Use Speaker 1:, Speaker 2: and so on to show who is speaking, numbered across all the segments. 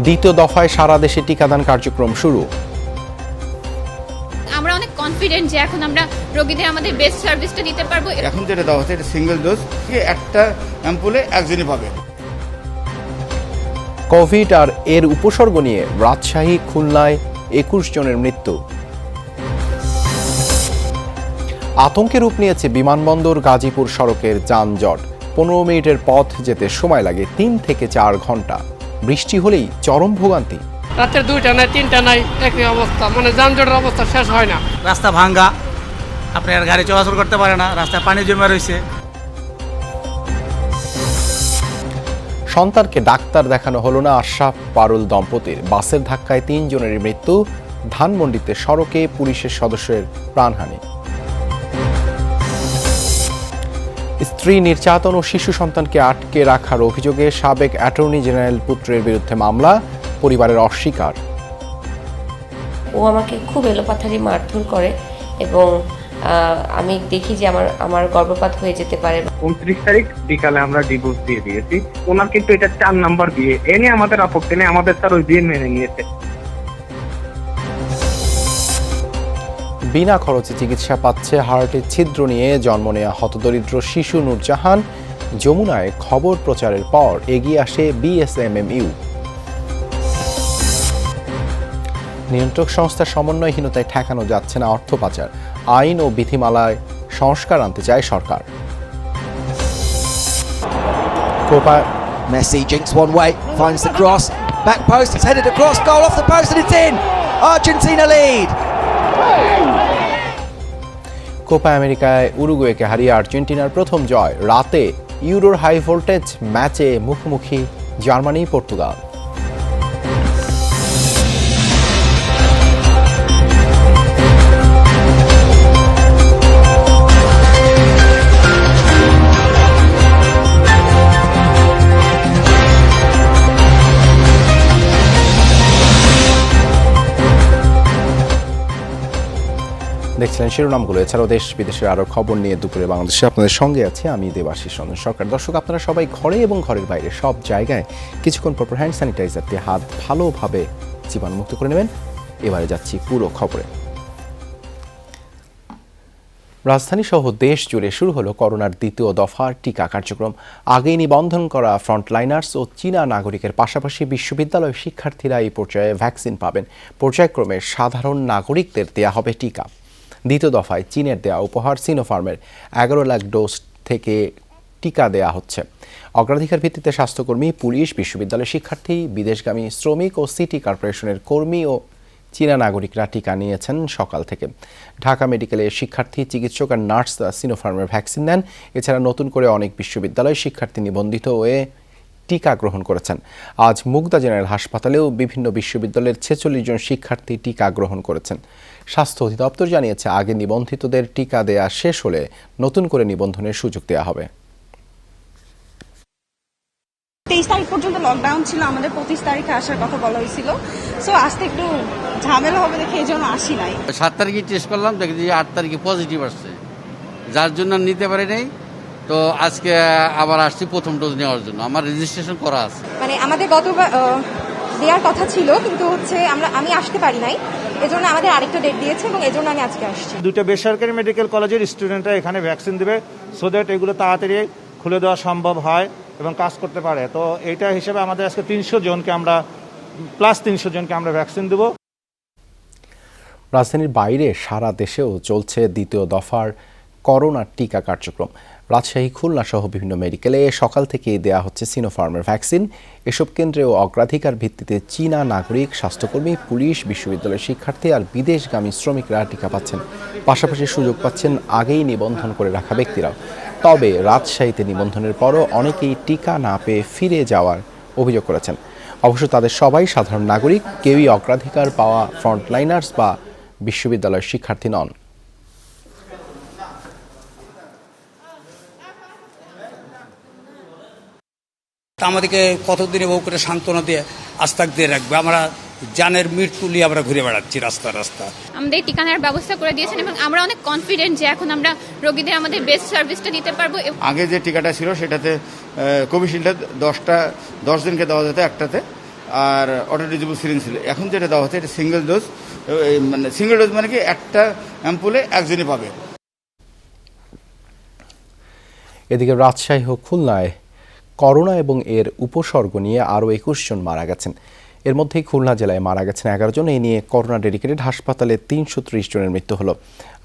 Speaker 1: দ্বিতীয় দফায় সারা দেশে টিকাদান কার্যক্রম শুরু।
Speaker 2: আমরা অনেক কনফিডেন্ট যে এখন আমরা রোগীদের আমাদের বেস্ট সার্ভিসটা দিতে পারবো।
Speaker 3: এখন যেটা দেওয়া হচ্ছে এটা সিঙ্গেল ডোজ, একটা অ্যাম্পুলে একজনই পাবে।
Speaker 1: কোভিড আর এর উপসর্গ নিয়ে রাজশাহী, খুলনায় 21 জনের মৃত্যু। আতঙ্কে রূপ নিয়েছে বিমানবন্দর গাজীপুর সড়কের যানজট। 15 মিনিটের পথ যেতে সময় লাগে 3 থেকে 4 ঘন্টা। বৃষ্টি হলেই চরম ভোগান্তি।
Speaker 4: রাতের 2টা নাই 3টা নাই একই অবস্থা, মানে যানজটের অবস্থা শেষ হয় না।
Speaker 5: রাস্তা ভাঙ্গা, আপনার গাড়ি চলাচল করতে পারে না, রাস্তায় পানি জমে রয়েছে।
Speaker 1: সন্তানকে ডাক্তার দেখানো হলো না আশরাফ পারুল দম্পতির। বাসের ধাক্কায় 3 জনের মৃত্যু। ধানমন্ডিতে সড়কে পুলিশের সদস্যের প্রাণহানি। স্ত্রী নির্যাতন ও শিশু সন্তানকে আটকে রাখার অভিযোগে সাবেক অ্যাটর্নি জেনারেল পুত্রের বিরুদ্ধে মামলা, পরিবারের অস্বীকার।
Speaker 6: ও আমাকে খুব এলোপাথারি মারধর করে এবং আমি দেখি যে আমার গর্ভপাত হয়ে যেতে পারে।
Speaker 7: 29 তারিখ বিকালে আমরা ডিভোর্স দিয়ে দিয়েছি। ওনার কিন্তু এটা 4 নাম্বার বিয়ে, এ নিয়ে আমাদের আপত্তি নেই, আমাদের স্যার ওই বিয়ে মেনে নিয়েছে।
Speaker 1: বিনা খরচে চিকিৎসা পাচ্ছে হার্টের ছিদ্র নিয়ে জন্ম নেওয়া হতদরিদ্র শিশু নূরজাহান। যমুনায় খবর প্রচারের পর এগিয়ে আসে বিএসএমএমইউ। নিয়ন্ত্রক সংস্থার সমন্বয়হীনতায় ঠেকানো যাচ্ছে না অর্থ পাচার। আইন ও বিধিমালায় সংস্কার আনতে চায় সরকার।
Speaker 8: Messi jinks one way, finds the cross, back post, it's headed across, goal off the post and it's in! Argentina lead!
Speaker 1: Copa আমেরিকায় উরুগুয়েকে হারিয়ে আর্জেন্টিনার প্রথম জয়। রাতে ইউরোর হাই ভোল্টেজ ম্যাচে মুখোমুখি জার্মানি, পর্তুগাল। দেখছিলেন শিরোনামগুলো। এছাড়াও দেশ বিদেশের আরও খবর নিয়ে দুপুরে বাংলাদেশে আপনাদের সঙ্গে আছি আমি দেবাশিস রঞ্জন সরকার। দর্শক, আপনারা সবাই ঘরে এবং ঘরের বাইরে সব জায়গায় কিছুক্ষণ পর হ্যান্ড স্যানিটাইজার দিয়ে হাত ভালোভাবে জীবাণুমুক্ত করে নেবেন। এবারে যাচ্ছি পুরো খবরে। রাজধানী সহ দেশ জুড়ে শুরু হলো করোনার দ্বিতীয় দফার টিকা কার্যক্রম। আগেই নিবন্ধন করা ফ্রন্টলাইনার্স ও চীনা নাগরিকের পাশাপাশি বিশ্ববিদ্যালয় শিক্ষার্থীরা এই পর্যায়ে ভ্যাকসিন পাবেন। পর্যায়ক্রমে সাধারণ নাগরিকদের দেয়া হবে টিকা। দ্বিতীয় দফায় চীনের দেয়া উপহার সিনোফার্মের 11 লাখ ডোজ থেকে টিকা দেয়া হচ্ছে। অগ্রাধিকার ভিত্তিতে স্বাস্থ্যকর্মী, পুলিশ, বিশ্ববিদ্যালয় শিক্ষার্থী, বিদেশগামী শ্রমিক ও সিটি কর্পোরেশনের কর্মী ও চীনা নাগরিকরা টিকা নিয়েছেন সকাল থেকে। ঢাকা মেডিকেলের শিক্ষার্থী, চিকিৎসক আর নার্সরা সিনোফার্মের ভ্যাকসিন নেন। এছাড়া নতুন করে অনেক বিশ্ববিদ্যালয় শিক্ষার্থী নিবন্ধিত হয়ে টিকা গ্রহণ করেছেন। আজ মুগদা জেনারেল হাসপাতালেও বিভিন্ন বিশ্ববিদ্যালয়ের 46 জন শিক্ষার্থী টিকা গ্রহণ করেছেন। স্বাস্থ্য অধিদপ্তর জানিয়েছে, আগে নিবন্ধিতদের টিকা দেয়া শেষ হলে নতুন করে নিবন্ধনের সুযোগ দেওয়া হবে।
Speaker 9: 23 তারিখ পর্যন্ত লকডাউন ছিল, আমাদের 25 তারিখে আসার কথা বলা হয়েছিল। সো আসতে একটু ঝামেলা হবে দেখে এই জন্য আসি নাই।
Speaker 10: 7 তারিখে টেস্ট করলাম, দেখি 8 তারিখে পজিটিভ আসছে, যার জন্য নিতে পারি নাই। তো আজকে আবার আসছি প্রথম ডোজ নেওয়ার জন্য। আমার রেজিস্ট্রেশন করা আছে।
Speaker 9: মানে আমাদের গতবার দেওয়ার কথা ছিল, কিন্তু হচ্ছে আমি আসতে পারি নাই, এজন্য আমাদের আরেকটা ডেট দিয়েছে এবং এজন্য আমি আজকে আসছি।
Speaker 5: 2টা বেসরকারি মেডিকেল কলেজের স্টুডেন্টরা এখানে ভ্যাকসিন দেবে, সো দ্যাট এগুলো তাড়াতাড়ি খুলে দেওয়া সম্ভব হয় এবং কাজ করতে পারে। তো এইটা হিসেবে আমাদের আজকে 300 জনকে আমরা ভ্যাকসিন দেব।
Speaker 1: রাজধানীর বাইরে সারা দেশেও চলছে দ্বিতীয় দফার করোনার টিকা কার্যক্রম। রাজশাহী, খুলনা সহ বিভিন্ন মেডিকেলে সকাল থেকেই দেয়া হচ্ছে সিনোফার্মের ভ্যাকসিন। এসব কেন্দ্রেও অগ্রাধিকার ভিত্তিতে চীনা নাগরিক, স্বাস্থ্যকর্মী, পুলিশ, বিশ্ববিদ্যালয়ের শিক্ষার্থী আর বিদেশগামী শ্রমিকরা টিকা পাচ্ছেন। পাশাপাশি সুযোগ পাচ্ছেন আগেই নিবন্ধন করে রাখা ব্যক্তিরাও। তবে রাজশাহীতে নিবন্ধনের পরও অনেকেই টিকা না পেয়ে ফিরে যাওয়ার অভিযোগ করেছেন। অবশ্য তাদের সবাই সাধারণ নাগরিক, কেউই অগ্রাধিকার পাওয়া ফ্রন্টলাইনার্স বা বিশ্ববিদ্যালয়ের শিক্ষার্থী নন।
Speaker 5: আমাদেরকে কতদিন এভাবে করে সান্ত্বনা দিয়ে আস্তাক দিয়ে রাখবে। আমরা জানের মৃত্যু নিয়ে আমরা ঘুরে বেড়াচ্ছি রাস্তা রাস্তা।
Speaker 2: আমাদের টিকা নেওয়ার ব্যবস্থা করে দিয়েছেন এবং আমরা অনেক কনফিডেন্ট যে এখন আমরা রোগীদের আমাদের বেস্ট সার্ভিসটা দিতে পারবো।
Speaker 3: আগে যে টিকাটা ছিল সেটাতে কোভিশিল্ডে 10 দিনকে দেওয়া যেত একটাতে, আর অটো ডিজেবল সিরিঞ্জ ছিল। এখন যেটা দেওয়া হচ্ছে এটা সিঙ্গেল ডোজ, মানে সিঙ্গেল ডোজ মানে কি একটা অ্যাম্পুলে একজনই পাবে।
Speaker 1: এদিকে রাজশাহী ও খুলনায় করোনা এবং এর উপসর্গ নিয়ে আরও 21 জন মারা গেছেন। এর মধ্যেই খুলনা জেলায় মারা গেছেন 11 জন। এই নিয়ে করোনা ডেডিকেটেড হাসপাতালে 330 জনের মৃত্যু হলো।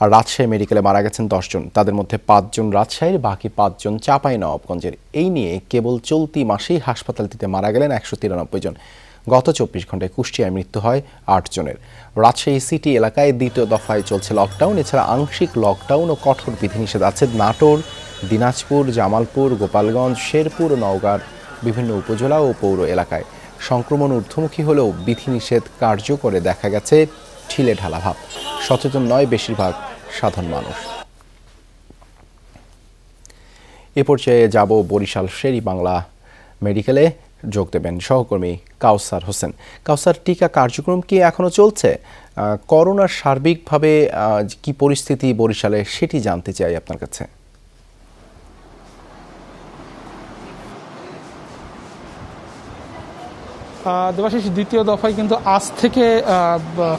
Speaker 1: আর রাজশাহী মেডিকেলে মারা গেছেন 10 জন। তাদের মধ্যে 5 জন রাজশাহীর, বাকি 5 জন চাঁপাইনবাবগঞ্জের। এই নিয়ে কেবল চলতি মাসেই হাসপাতালটিতে মারা গেলেন 193 জন। গত 24 ঘন্টায় কুষ্টিয়ায় মৃত্যু হয় 8 জনের। রাজশাহী সিটি এলাকায় দ্বিতীয় দফায় চলছে লকডাউন। এছাড়া আংশিক লকডাউন ও কঠোর বিধিনিষেধ আছে নাটোর, দিনাজপুর, জামালপুর, গোপালগঞ্জ, শেরপুর ও নওগাঁর বিভিন্ন উপজেলা ও পৌর এলাকায়। সংক্রমণ ঊর্ধ্বমুখী হলেও বিধিনিষেধ কার্যকরে দেখা গেছে ঢিলে ঢালা ভাব। সচেতন নয় বেশিরভাগ সাধারণ মানুষ। এ পর্যায়ে যাব বরিশাল শেরি বাংলা মেডিকেলে যোগ দেবেন সহকর্মী কাউসার হোসেন। কাউসার, টিকা কার্যক্রম কি এখনো চলছে? করোনার সার্বিকভাবে কি পরিস্থিতি বরিশালে সেটি জানতে চাই আপনার কাছে।
Speaker 11: দেবাশিস, দ্বিতীয় দফায় কিন্তু আজ থেকে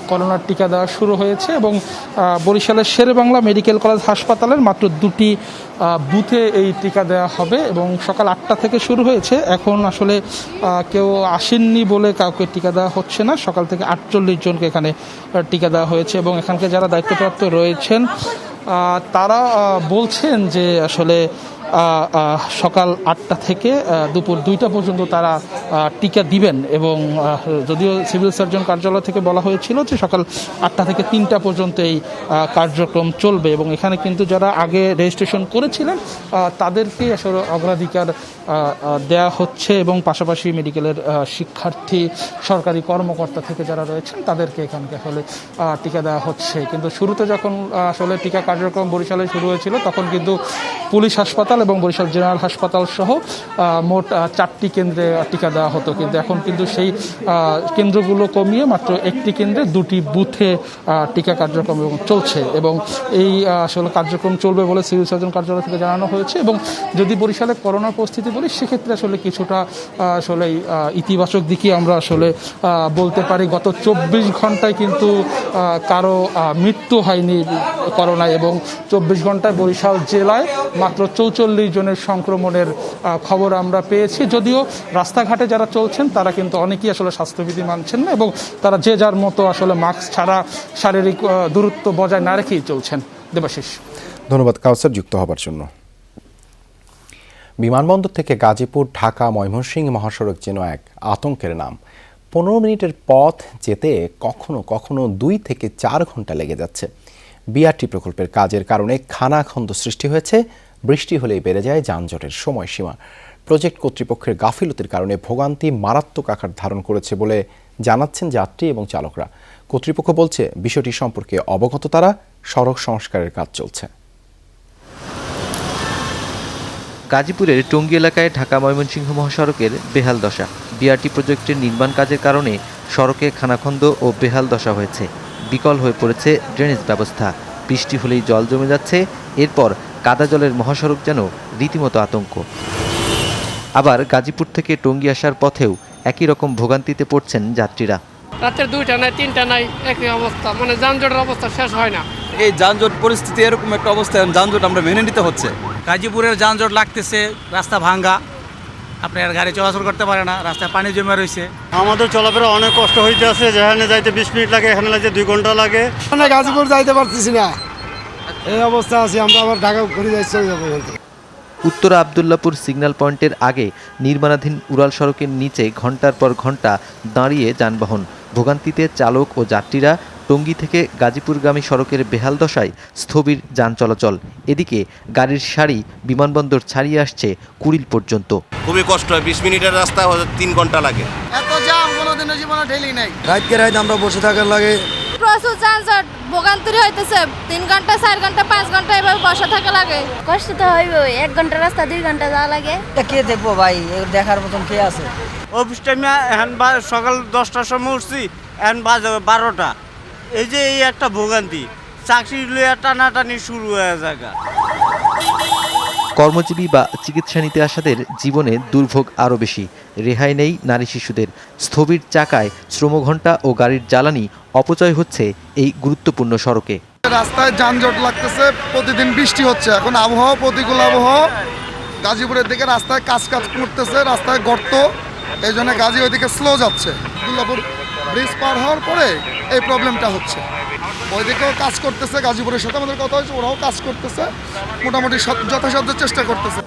Speaker 11: করোনার টিকা দেওয়া শুরু হয়েছে এবং বরিশালের শেরেবাংলা মেডিকেল কলেজ হাসপাতালের মাত্র 2টি বুথে এই টিকা দেওয়া হবে এবং সকাল 8টা থেকে শুরু হয়েছে। এখন আসলে কেউ আসেননি বলে কাউকে টিকা দেওয়া হচ্ছে না। সকাল থেকে 48 জনকে এখানে টিকা দেওয়া হয়েছে এবং এখানকার যারা দায়িত্বপ্রাপ্ত রয়েছেন তারা বলছেন যে আসলে সকাল 8টা থেকে দুপুর 2টা পর্যন্ত তারা টিকা দিবেন এবং যদিও সিভিল সার্জন কার্যালয় থেকে বলা হয়েছিল যে সকাল 8টা থেকে 3টা পর্যন্ত এই কার্যক্রম চলবে এবং এখানে কিন্তু যারা আগে রেজিস্ট্রেশন করেছিলেন তাদেরকে আসলে অগ্রাধিকার দেয়া হচ্ছে এবং পাশাপাশি মেডিকেলের শিক্ষার্থী, সরকারি কর্মকর্তা থেকে যারা রয়েছেন তাদেরকে এখানকে আসলে টিকা দেওয়া হচ্ছে। কিন্তু শুরুতে যখন আসলে টিকা কার্যক্রম বরিশালে শুরু হয়েছিল তখন কিন্তু পুলিশ হাসপাতাল এবং বরিশাল জেনারেল হাসপাতাল সহ মোট 4টি কেন্দ্রে টিকা দেওয়া হতো, কিন্তু এখন কিন্তু সেই কেন্দ্রগুলো কমিয়ে মাত্র 1টি কেন্দ্রে 2টি বুথে টিকা কার্যক্রম চলছে এবং এই আসলে কার্যক্রম চলবে বলে সিভিল সার্জন কার্যালয় থেকে জানানো হয়েছে। এবং যদি বরিশালে করোনার পরিস্থিতি বলি সেক্ষেত্রে আসলে কিছুটা আসলে ইতিবাচক দিকই আমরা আসলে বলতে পারি। গত 24 ঘন্টায় কিন্তু কারো মৃত্যু হয়নি করোনায় এবং 24 ঘন্টায় বরিশাল জেলায় মাত্র 44 জনের সংক্রমণের খবর আমরা পেয়েছি। যদিও রাস্তাঘাটে যারা চলছেন তারা কিন্তু অনেকেই আসলে স্বাস্থ্যবিধি মানছেন না এবং তারা যে যার মতো আসলে মাস্ক ছাড়া শারীরিক দূরত্ব বজায় না রেখেই চলছেন। দেবাশিস,
Speaker 1: ধন্যবাদ কাউসার যুক্ত হবার জন্য। বিমানবন্দর থেকে গাজীপুর, ঢাকা, ময়মনসিংহ মহাসড়ক যেন এক আতঙ্কের নাম। 15 মিনিটের পথ যেতে কখনো কখনো 2 থেকে 4 ঘন্টা লেগে যাচ্ছে। বিআরটি প্রকল্পের কাজের কারণে খানাখন্দ সৃষ্টি হয়েছে। বৃষ্টি হলেই বেড়ে যায় যানজটের সময়সীমা। প্রজেক্ট কর্তৃপক্ষের গাফিলতির কারণে ভোগান্তি মারাত্মক আকার ধারণ করেছে বলে জানাচ্ছেন যাত্রী এবং চালকরা। কর্তৃপক্ষ বলছে বিষয়টি সম্পর্কে অবগত তারা। সড়ক সংস্কারের কাজ চলছে।
Speaker 12: গাজীপুরের টঙ্গী এলাকায় ঢাকা ময়মনসিংহ মহাসড়কের বেহাল দশা। বিআরটি প্রজেক্টের নির্মাণ কাজের কারণে সড়কে খানাখন্দ ও বেহাল দশা হয়েছে। বিকল হয়ে পড়েছে ড্রেনেজ ব্যবস্থা। বৃষ্টি হলেই জল জমে যাচ্ছে। এরপর কাদা জলের মহাসড়ক যেন রীতিমতো আতঙ্ক। আবার গাজীপুর থেকে টঙ্গী আসার পথেও একই রকম ভোগান্তিতে পড়ছেন যাত্রীরা।
Speaker 4: রাতের 2টা নাই 3টা নাই একই অবস্থা, মানে যানজটের অবস্থা শেষ হয় না।
Speaker 13: এই যানজট পরিস্থিতি এরকম একটা অবস্থা, যানজট আমরা মেনে নিতে হচ্ছে।
Speaker 14: গাজীপুরের যানজট লাগতেছে, রাস্তা ভাঙ্গা, আপনার গাড়ি চলাচল করতে পারে না, রাস্তায় পানি জমে রয়েছে।
Speaker 15: আমাদের চলাফেরা অনেক কষ্ট হইতে আছে। যেখানে যাইতে 20 মিনিট লাগে এখানে লাগছে 2 ঘন্টা লাগে।
Speaker 16: গাজীপুর যাইতে পারতেছি না, এই অবস্থা আছে। আমরা আবার ঢাকা ঘুরে যাচ্ছি।
Speaker 12: উত্তরা আবদুল্লাপুর সিগন্যাল পয়েন্টের আগে নির্মাণাধীন উড়াল সড়কের নিচে ঘন্টার পর ঘন্টা দাঁড়িয়ে যানবাহন। ভোগান্তিতে চালক ও যাত্রীরা। টঙ্গী থেকে গাজীপুরগামী সড়কের বেহাল দশায় স্থবির যান চলাচল। এদিকে গাড়ির সারি বিমানবন্দর ছাড়িয়ে আসছে কুড়িল পর্যন্ত।
Speaker 17: খুবই কষ্ট হয়, 20 মিনিটের রাস্তা 3 ঘন্টা লাগে।
Speaker 16: এত জাম কোনোদিনও জীবনে ঠেলি নাই।
Speaker 13: রাতকে রাত আমরা বসে থাকার লাগে।
Speaker 18: প্রচুর যানজট, ভোগান্তি হইতেছে। 3 ঘন্টা, 4 ঘন্টা, 5 ঘন্টা এভাবে বসে থাকা লাগে। কষ্ট তো হইবে। 1 ঘন্টা রাস্তা 2 ঘন্টা যাওয়া লাগে।
Speaker 16: কে দেখবো ভাই, দেখার মতন কে আছে?
Speaker 14: অফিস টাইমে এখন সকাল 10টার সময় উঠছি, এখন বাজে 12টা। এই যে এই একটা ভোগান্তি, চাকরি লইয়া টানাটানি শুরু হয়ে যায়।
Speaker 12: কর্মজীবী বা চিকিৎসা নিতে আসাদের জীবনে দুর্ভোগ আরও বেশি। রেহাই নেই নারী শিশুদের। স্থবির চাকায় শ্রমঘণ্টা ও গাড়ির জ্বালানি অপচয় হচ্ছে এই গুরুত্বপূর্ণ সড়কে।
Speaker 19: রাস্তায় যানজট লাগতেছে, প্রতিদিন বৃষ্টি হচ্ছে, এখন আবহাওয়া প্রতিকূল আবহাওয়া। গাজীপুরের দিকে রাস্তায় কাজ করতেছে, রাস্তায় গর্ত, এই জন্য গাজী ওইদিকে স্লো যাচ্ছে। দুর্গাপুর ব্রিজ পার হওয়ার পরে এই প্রবলেমটা হচ্ছে। ওইদিকেও কাজ করতেছে, গাজীপুরের সাথে আমাদের কথা হয়েছে, ওরাও কাজ করতেছে, মোটামুটি যথাসাধ্য চেষ্টা করতেছে।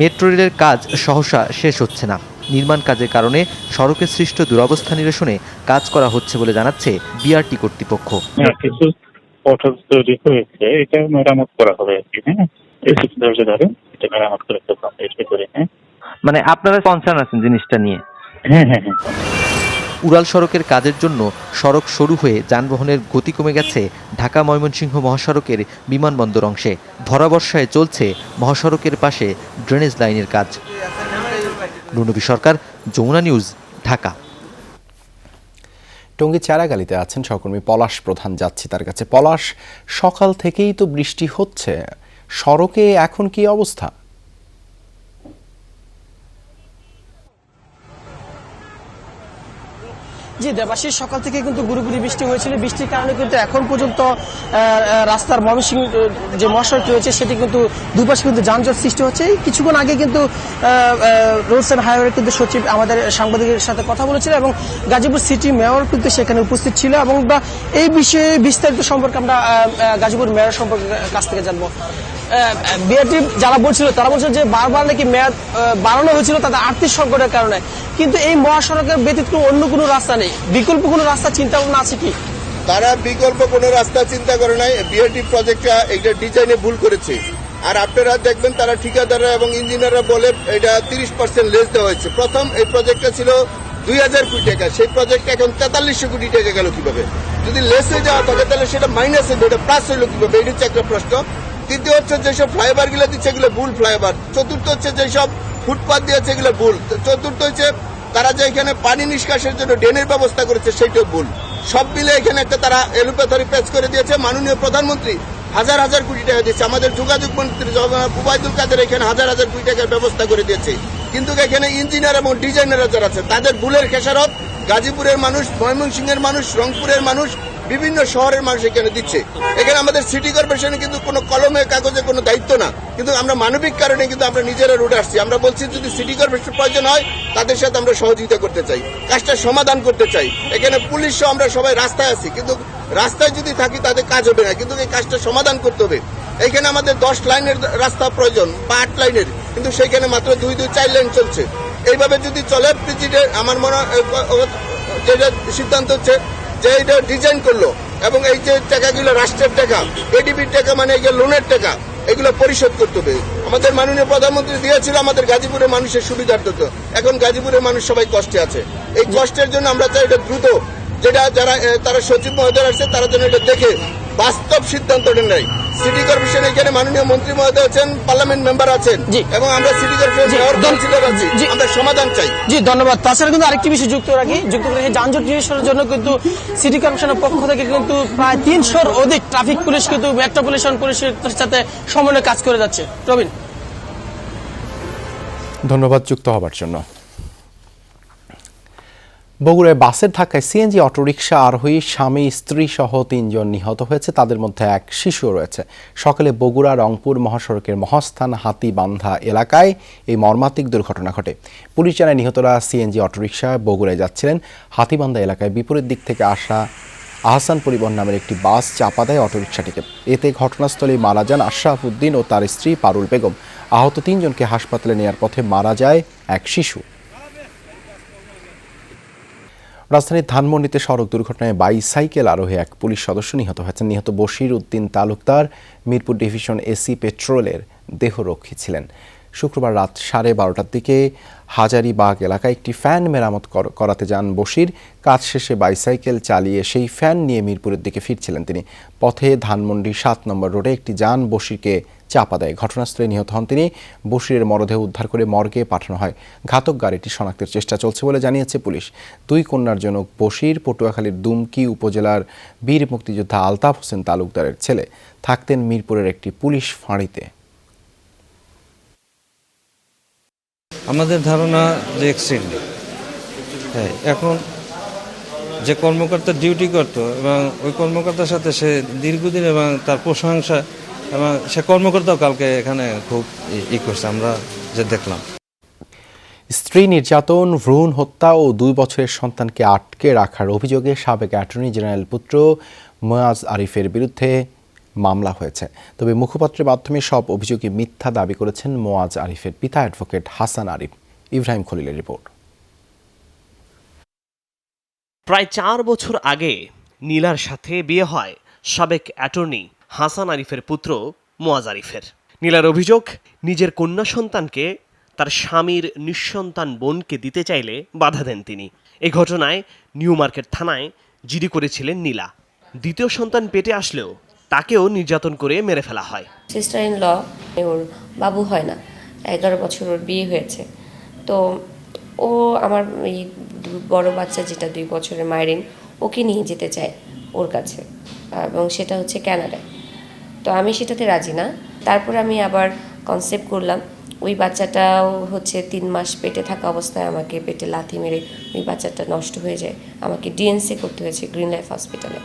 Speaker 12: মেট্রো রেলের কাজ সহসা শেষ হচ্ছে না। নির্মাণ কাজের কারণে সড়কে সৃষ্ট দুরবস্থা নিরসনে কাজ করা হচ্ছে বলে জানাচ্ছে বিআরটি কর্তৃপক্ষ।
Speaker 20: কিছু পথ তৈরি হয়েছে, এটা মেরামত করা হবে আর কি। হ্যাঁ, এই ধৈর্য ধরে এটা মেরামত করে করে। হ্যাঁ,
Speaker 12: মানে আপনারা কনসার্ন আছেন জিনিসটা নিয়ে?
Speaker 20: হ্যাঁ হ্যাঁ হ্যাঁ।
Speaker 12: উড়াল সড়কের কাজের জন্য সড়ক সরু হয়ে যানবাহনের গতি কমে গেছে ঢাকা ময়মনসিংহ মহাসড়কের বিমানবন্দর অংশে। ভরা বর্ষায় চলছে মহাসড়কের পাশে ড্রেনেজ লাইনের কাজ। রুনবী সরকার, যমুনা নিউজ, ঢাকা।
Speaker 1: টঙ্গী চারাগালিতে আছেন সহকর্মী পলাশ প্রধান, যাচ্ছি তার কাছে। পলাশ, সকাল থেকেই তো বৃষ্টি হচ্ছে, সড়কে এখন কি অবস্থা?
Speaker 21: জি দেবাশিস, সকাল থেকে কিন্তু গুড়ি বৃষ্টি হয়েছিল। বৃষ্টির কারণে কিন্তু এখন পর্যন্ত রাস্তার ময়মনসিংহ যে মহাসড়ক রয়েছে সেটি কিন্তু দুপাশে কিন্তু যানজট সৃষ্টি হচ্ছে। কিছুক্ষণ আগে কিন্তু রোডস অ্যান্ড হাইওয়ে কিন্তু সচিব আমাদের সাংবাদিকের সাথে কথা বলেছিল এবং গাজীপুর সিটি মেয়র কিন্তু সেখানে উপস্থিত ছিল এবং এই বিষয়ে বিস্তারিত সম্পর্কে আমরা গাজীপুর মেয়র সম্পর্কে কাছ থেকে জানবো। বিআরটি যারা বলছিল তারা বলছে যে বারবার নাকি মেয়াদ বাড়ানো হয়েছিল তাদের আর্থিক সংকটের কারণে, কিন্তু এই মহাসড়কের ব্যতীত অন্য কোনো রাস্তা নেই। বিকল্প কোনো রাস্তা চিন্তা ভাবনা আছে কি?
Speaker 22: তারা বিকল্প কোনো রাস্তা চিন্তা করে নাই। বিআরটি প্রজেক্টটা এটা ডিজাইনে ভুল করেছে। আর আপনারা দেখবেন তারা ঠিকাদাররা এবং ইঞ্জিনিয়াররা বলে এটা 30% লেস দেওয়া হয়েছে। প্রথম এই প্রজেক্টটা ছিল 2000 কোটি টাকা, সেই প্রজেক্ট এখন 4300 কোটি টাকা গেল কিভাবে? যদি লেস হয়ে যাওয়া থাকে তাহলে সেটা মাইনাস হয়ে এটা প্লাস হইলো কিভাবে? এটা হচ্ছে একটা প্রশ্ন। তৃতীয় হচ্ছে যেসব ফ্লাইওভার গুলো দিচ্ছে এগুলো ভুল ফ্লাইওভার। চতুর্থ হচ্ছে যেসব ফুটপাথ দিয়েছে এগুলো ভুল। চতুর্থ হচ্ছে তারা যে এখানে পানি নিষ্কাশনের জন্য ড্রেনের ব্যবস্থা করেছে সেইটাও ভুল। সব মিলে এখানে একটা তারা এলোপাথারি প্যাচ করে দিয়েছে। মাননীয় প্রধানমন্ত্রী হাজার হাজার কোটি টাকা দিচ্ছে, আমাদের যোগাযোগ মন্ত্রী ওবায়দুল কাদের এখানে হাজার হাজার কোটি টাকার ব্যবস্থা করে দিয়েছে, কিন্তু এখানে ইঞ্জিনিয়ার এবং ডিজাইনার যারা আছে তাদের ভুলের খেসারত গাজীপুরের মানুষ, ময়মনসিংহের মানুষ, রংপুরের মানুষ, বিভিন্ন শহরের মানুষ এখানে দিচ্ছে। এখানে আমাদের সিটি কর্পোরেশনে কিন্তু কোনো কলমে কাগজে কোনো দায়িত্ব না, কিন্তু আমরা মানবিক কারণে কিন্তু আমরা নিজেরা রুটে আসছি। আমরা বলছি যদি সিটি কর্পোরেশন প্রয়োজন হয় তাদের সাথে আমরা সহযোগিতা করতে চাই, কাজটা সমাধান করতে চাই। এখানে পুলিশ সহ আমরা সবাই রাস্তায় আছি, কিন্তু রাস্তায় যদি থাকি তাদের কাজ হবে না, কিন্তু এই কাজটা সমাধান করতে হবে। এখানে আমাদের 10 লাইনের রাস্তা প্রয়োজন বা 8 লাইনের, কিন্তু সেখানে মাত্র 2-4 লাইন চলছে। এইভাবে যদি চলে প্রেসিডেন্ট আমার মনে যেটা সিদ্ধান্ত হচ্ছে যে এটা ডিজাইন করলো এবং এই যে টাকাগুলো রাষ্ট্রের টাকা, এডিবির টাকা মানে এগুলো লোনের টাকা, এগুলো পরিশোধ করতে হবে। আমাদের মাননীয় প্রধানমন্ত্রী দিয়েছিল আমাদের গাজীপুরের মানুষের সুবিধার্থে, এখন গাজীপুরের মানুষ সবাই কষ্টে আছে। এই কষ্টের জন্য আমরা চাই এটা দ্রুত, যেটা যারা তারা সচিব মহোদয় আসছে তারা যেন এটা দেখে বাস্তব সিদ্ধান্তটা নেয়। সিটি কর্পোরেশন এখানে মাননীয় মন্ত্রী মহোদয় আছেন, পার্লামেন্ট মেম্বার আছেন এবং আমরা সিটি কর্পোরেশন মেয়র কাউন্সিলর আছি, আমরা সমাধান চাই।
Speaker 21: জি ধন্যবাদ। তাছাড়া কিন্তু আরেকটি বিষয় যুক্ত রাখি, যানজট নিরসনের জন্য কিন্তু সিটি কর্পোরেশনের পক্ষ থেকে কিন্তু প্রায় 300-র অধিক ট্রাফিক পুলিশ কিন্তু মেট্রোপলিটন পুলিশের সাথে সমন্বয়ে কাজ করে যাচ্ছে। রবিন,
Speaker 1: ধন্যবাদ যুক্ত হবার জন্য। বগুড়ায় বাসের ধাক্কায় সিএনজি অটোরিকশা আরোহী স্বামী স্ত্রী সহ 3 জন নিহত হয়েছে, তাদের মধ্যে এক শিশু রয়েছে। সকালে বগুড়া রংপুর মহাসড়কের মহাস্থান হাতিবান্ধা এলাকায় এই মর্মান্তিক দুর্ঘটনা ঘটে। পুলিশ জানায় নিহতরা সিএনজি অটোরিকশা বগুড়ায় যাচ্ছিলেন। হাতিবান্ধা এলাকায় বিপরীত দিক থেকে আসা আহসান পরিবহন নামের একটি বাস চাপা দেয় অটোরিকশাটিকে। এতে ঘটনাস্থলেই মারা যান আশরাফ উদ্দিন ও তার স্ত্রী পারুল বেগম। আহত 3 জনকে হাসপাতালে নেওয়ার পথে মারা যায় এক শিশু। রাজধানীর ধানমন্ডিতে সড়ক দুর্ঘটনায় বাইসাইকেল আরোহী এক পুলিশ সদস্য নিহত হয়েছেন। নিহত বশির উদ্দিন তালুকদার মিরপুর ডিভিশন এসি পেট্রোলের দেহরক্ষী ছিলেন। শুক্রবার রাত 12:30টার দিকে হাজারীবাগ এলাকায় একটি ফ্যান মেরামত করাতে যান বশির। কাজ শেষে বাইসাইকেল চালিয়ে সেই ফ্যান নিয়ে মিরপুরের দিকে ফিরছিলেন তিনি। পথে ধানমন্ডি 7 নম্বর রোডে একটি যান বশিরকে চাপা দেয়। ঘটনাস্থলে নিহত হন তিনি। বশিরের মরদেহ উদ্ধার করে মর্গে পাঠানো হয়। ঘাতক গাড়িটি শনাক্তের চেষ্টা চলছে বলে জানিয়েছে পুলিশ। 2 কন্যার জনক বশির পটুয়াখালীর দুমকি উপজেলার বীর মুক্তিযোদ্ধা আলতাফ হোসেন তালুকদারের ছেলে, থাকতেন মিরপুরের একটি পুলিশ ফাঁড়িতে।
Speaker 6: আমাদের ধারণা যে এক্সট্রিমলি, হ্যাঁ, এখন যে কর্মকর্তা ডিউটি করত এবং ওই কর্মকর্তার সাথে সে দীর্ঘদিন এবং তার প্রশংসা এবং সে কর্মকর্তাও কালকে এখানে খুব করছে আমরা যে দেখলাম।
Speaker 1: স্ত্রী নির্যাতন, ভ্রূণ হত্যা ও 2 বছরের সন্তানকে আটকে রাখার অভিযোগে সাবেক অ্যাটর্নি জেনারেল পুত্র মোয়াজ আরিফের বিরুদ্ধে মামলা হয়েছে। তবে মুখপাত্রের মাধ্যমে সব অভিযোগই মিথ্যা দাবি করেছেন মোয়াজ আরিফের পিতা অ্যাডভোকেট হাসান আরিফ। ইব্রাহিম খলিলের রিপোর্ট।
Speaker 7: প্রায় 4 বছর আগে নীলার সাথে বিয়ে হয় সাবেক অ্যাটর্নি হাসান আরিফের পুত্র মোয়াজ আরিফের। নীলার অভিযোগ, নিজের কন্যা সন্তানকে তার স্বামীর নিঃসন্তান বোনকে দিতে চাইলে বাধা দেন তিনি। এ ঘটনায় নিউ মার্কেট থানায় জিডি করেছিলেন নীলা। দ্বিতীয় সন্তান পেটে আসলেও তাকেও নির্যাতন করে মেরে ফেলা হয়।
Speaker 23: সিস্টার ইন ল, ওর বাবু হয় না, 11 বছর ওর বিয়ে হয়েছে। তো ও আমার এই বড় বাচ্চা যেটা 2 বছরের মাইরিন, ওকে নিয়ে যেতে চায় ওর কাছে, এবং সেটা হচ্ছে কানাডায়। তো আমি সেটাতে রাজি না। তারপর আমি আবার কনসেপ্ট করলাম, ওই বাচ্চাটাও হচ্ছে 3 মাস পেটে থাকা অবস্থায় আমাকে পেটে লাথি মেরে ওই বাচ্চাটা নষ্ট হয়ে যায়। আমাকে ডিএনসি করতে হয়েছে গ্রিন লাইফ হসপিটালে।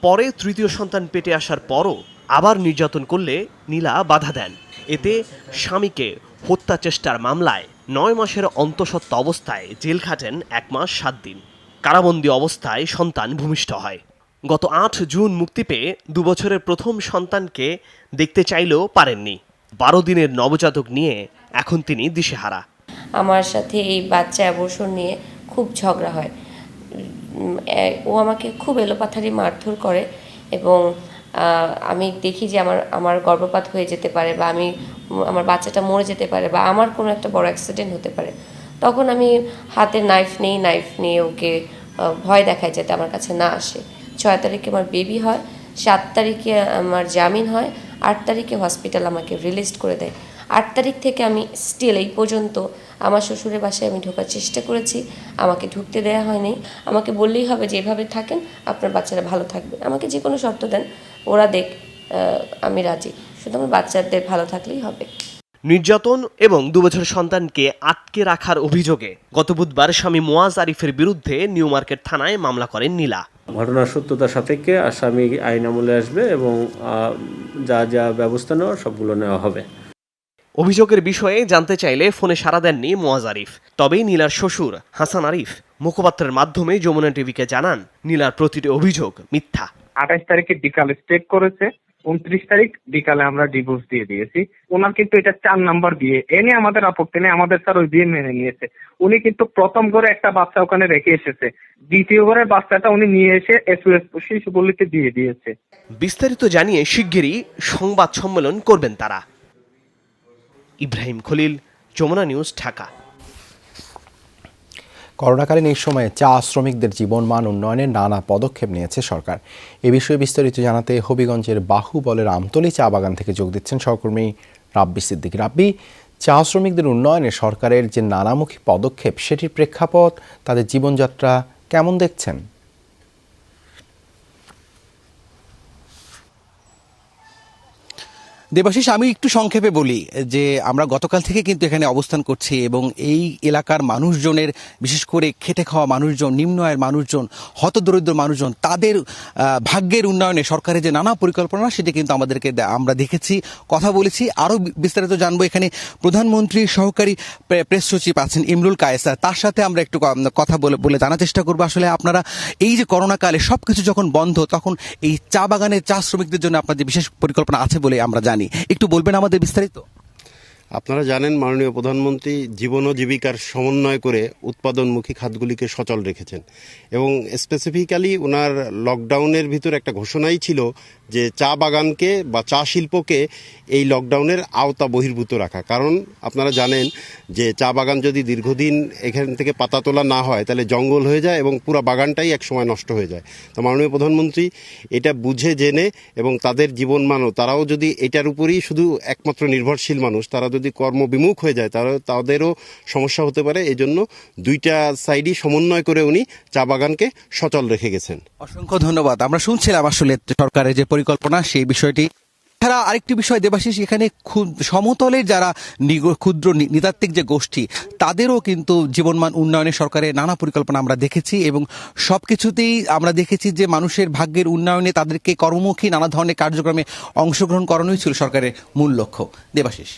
Speaker 7: পরে তৃতীয় সন্তান পেটে আসার পরও আবার নির্যাতন করলে নীলা বাধা দেন। এতে স্বামীকে হত্যা চেষ্টার মামলায় 9 মাসের অন্তঃসত্ত্বা অবস্থায় জেল খাটেন 1 মাস 7 দিন। কারাবন্দী অবস্থায় সন্তান ভূমিষ্ঠ হয়। গত 8 জুন মুক্তি পেয়ে 2 বছরের প্রথম সন্তানকে দেখতে চাইলেও পারেননি। 12 দিনের নবজাতক নিয়ে এখন তিনি দিশেহারা।
Speaker 23: আমার সাথে এই বাচ্চা অ্যাবর্শন নিয়ে খুব ঝগড়া হয়। ও আমাকে খুব এলোপাথারি মারধর করে, এবং আমি দেখি যে আমার গর্ভপাত হয়ে যেতে পারে, বা আমার বাচ্চাটা মরে যেতে পারে, বা আমার কোনো একটা বড় অ্যাক্সিডেন্ট হতে পারে। তখন আমি হাতে নাইফ নিয়ে ওকে ভয় দেখাই যাতে আমার কাছে না আসে। 6 তারিখে আমার বেবি হয়, 7 তারিখে আমার জামিন হয়, 8 তারিখে হসপিটাল আমাকে রিলিজ করে দেয়। 8 তারিখ থেকে আমি স্টিল এই পর্যন্ত আমার শ্বশুরের বাসায় আমি ঢোকার চেষ্টা করেছি, আমাকে ঢুকতে দেওয়া হয়নি। আমাকে বললেই হবে যে এভাবে থাকেন, আপনার বাচ্চারা ভালো থাকবে। আমাকে যে কোনো শর্ত দেন, ওরা দেখ, আমি রাজি, শুধু আমার বাচ্চাদের ভালো থাকলেই হবে।
Speaker 7: নির্যাতন এবং 2 বছরের সন্তানকে আটকে রাখার অভিযোগে গত বুধবার স্বামী মোয়াজ আরিফের বিরুদ্ধে নিউ মার্কেট থানায় মামলা করেন নীলা।
Speaker 24: ঘটনার সত্যতা সাপেক্ষে আসামি আইন আমলে আসবে এবং যা যা ব্যবস্থা নেওয়ার সবগুলো নেওয়া হবে।
Speaker 7: অভিযোগের বিষয়ে জানতে চাইলে ফোনে সাড়া দেননি মোয়াজ আরিফ। তবে নীলার শ্বশুর হাসান আরিফ মুখপাত্রের মাধ্যমে যমুনা টিভিকে জানান, নীলার প্রতিটি অভিযোগ মিথ্যা।
Speaker 25: 28 তারিখে বিকালে স্টেক করেছে, 29 তারিখ বিকালে আমরা ডিভোর্স দিয়ে দিয়েছি। ওনার কিন্তু এটা 4 নাম্বার বিয়ে, এনে আমাদের আপত্তি নেই, আমাদের স্যার ওই বিয়ে মেনে নিয়েছে। উনি কিন্তু প্রথম ঘরে একটা বাচ্চা ওখানে রেখে এসেছে, দ্বিতীয় ঘরের বাচ্চাটা উনি নিয়ে এসে এসওএস শিশুপল্লীতে দিয়ে দিয়েছে।
Speaker 7: বিস্তারিত জানিয়ে শিগগিরই সংবাদ সম্মেলন করবেন তারা। ইব্রাহিম খলিল, যমুনা নিউজ, ঢাকা।
Speaker 1: করোনাকালীন এই সময়ে চা শ্রমিকদের জীবনমান উন্নয়নে নানা পদক্ষেপ নিয়েছে সরকার। এ বিষয়ে বিস্তারিত জানাতে হবিগঞ্জের বাহুবলের আমতলী চা বাগান থেকে যোগ দিচ্ছেন সহকর্মী রাব্বি সিদ্দিক। রাব্বি, চা শ্রমিকদের উন্নয়নে সরকারের যে নানামুখী পদক্ষেপ, সেটির প্রেক্ষাপট, তাদের জীবনযাত্রা কেমন দেখছেন?
Speaker 26: দেবাশিস, আমি একটু সংক্ষেপে বলি যে আমরা গতকাল থেকে কিন্তু এখানে অবস্থান করছি এবং এই এলাকার মানুষজনের, বিশেষ করে খেটে খাওয়া মানুষজন, নিম্ন আয়ের মানুষজন, হতদরিদ্র মানুষজন, তাদের ভাগ্যের উন্নয়নে সরকারের যে নানা পরিকল্পনা, সেটি কিন্তু আমরা দেখেছি, কথা বলেছি। আরও বিস্তারিত জানবো এখানে প্রধানমন্ত্রীর সহকারী প্রেস সচিব আছেন ইমরুল কায়েসার, তার সাথে আমরা একটু কথা বলে জানার চেষ্টা করবো আসলে আপনারা এই যে করোনাকালে সব কিছু যখন বন্ধ, তখন এই চা বাগানের চা শ্রমিকদের জন্য আপনাদের বিশেষ পরিকল্পনা আছে বলে আমরা জানি, একটু বলবেন আমাদের বিস্তারিত।
Speaker 27: আপনারা জানেন মাননীয় প্রধানমন্ত্রী জীবন ও জীবিকার সমন্বয় করে উৎপাদনমুখী খাতগুলিকে সচল রেখেছেন এবং স্পেসিফিক্যালি ওনার লকডাউনের ভিতর একটা ঘোষণাই ছিল যে চা বাগানকে বা চা শিল্পকে এই লকডাউনের আওতা বহির্ভূত রাখা। কারণ আপনারা জানেন যে চা বাগান যদি দীর্ঘদিন এখান থেকে পাতা তোলা না হয় তাহলে জঙ্গল হয়ে যায় এবং পুরো বাগানটাই একসময় নষ্ট হয়ে যায়। তো মাননীয় প্রধানমন্ত্রী এটা বুঝে জেনে এবং তাদের জীবনমানও, তারাও যদি এটার উপরই শুধু একমাত্র নির্ভরশীল মানুষ, তারা যদি কর্মবিমুখ হয়ে যায় তাহলে তাদেরও সমস্যা হতে পারে। এই জন্য দুইটা সাইডই সমন্বয় করে উনি চা বাগানকে সচল রেখে গেছেন।
Speaker 26: অসংখ্য ধন্যবাদ। আমরা শুনছিলাম আসলে সরকারের যে পরিকল্পনা, সেই বিষয়টি এছাড়া আরেকটি বিষয় দেবাশিস, এখানে সমতলের যারা ক্ষুদ্র নৃতাত্ত্বিক যে গোষ্ঠী তাদেরও কিন্তু জীবনমান উন্নয়নে সরকারের নানা পরিকল্পনা আমরা দেখেছি এবং সবকিছুতেই আমরা দেখেছি যে মানুষের ভাগ্যের উন্নয়নে তাদেরকে কর্মমুখী নানা ধরনের কার্যক্রমে অংশগ্রহণ করানোই ছিল সরকারের মূল লক্ষ্য। দেবাশিস,